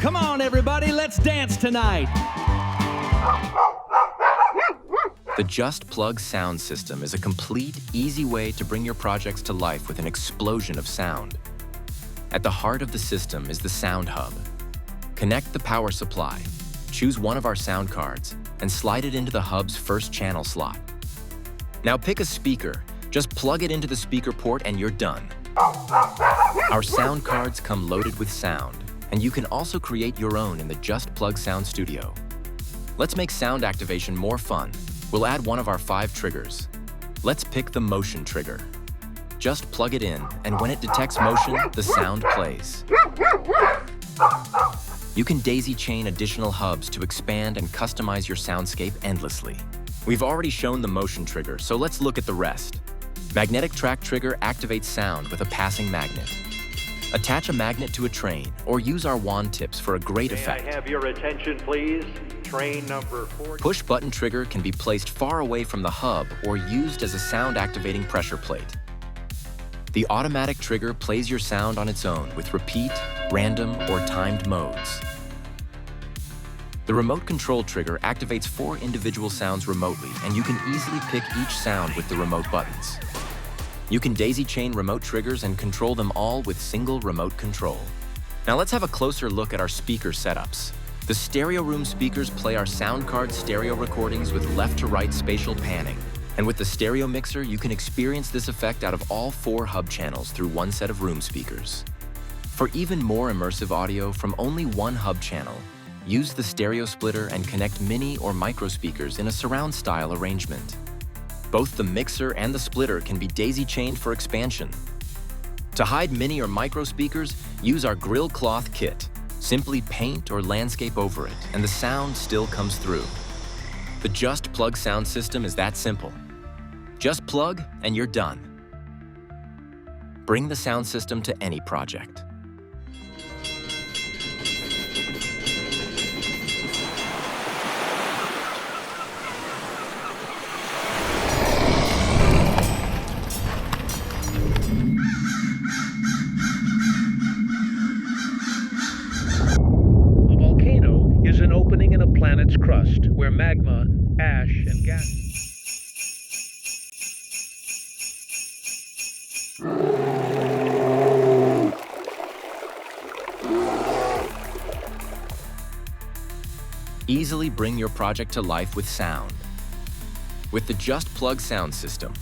Come on, everybody, let's dance tonight. The Just Plug sound system is a complete, easy way to bring your projects to life with an explosion of sound. At the heart of the system is the sound hub. Connect the power supply, choose one of our sound cards, and slide it into the hub's first channel slot. Now pick a speaker, just plug it into the speaker port and you're done. Our sound cards come loaded with sound, and you can also create your own in the Just Plug Sound Studio. Let's make sound activation more fun. We'll add one of our 5 triggers. Let's pick the motion trigger. Just plug it in, and when it detects motion, the sound plays. You can daisy chain additional hubs to expand and customize your soundscape endlessly. We've already shown the motion trigger, so let's look at the rest. Magnetic track trigger activates sound with a passing magnet. Attach a magnet to a train, or use our wand tips for a great effect. May I have your attention, please? Train number 4. Push button trigger can be placed far away from the hub or used as a sound activating pressure plate. The automatic trigger plays your sound on its own with repeat, random, or timed modes. The remote control trigger activates 4 individual sounds remotely, and you can easily pick each sound with the remote buttons. You can daisy chain remote triggers and control them all with single remote control. Now let's have a closer look at our speaker setups. The stereo room speakers play our sound card stereo recordings with left to right spatial panning. And with the stereo mixer, you can experience this effect out of all 4 hub channels through one set of room speakers. For even more immersive audio from only one hub channel, use the stereo splitter and connect mini or micro speakers in a surround style arrangement. Both the mixer and the splitter can be daisy chained for expansion. To hide mini or micro speakers, use our grill cloth kit. Simply paint or landscape over it, and the sound still comes through. The Just Plug sound system is that simple. Just plug, and you're done. Bring the sound system to any project. Is an opening in a planet's crust where magma, ash, and gas. Easily bring your project to life with sound. With the Just Plug sound system,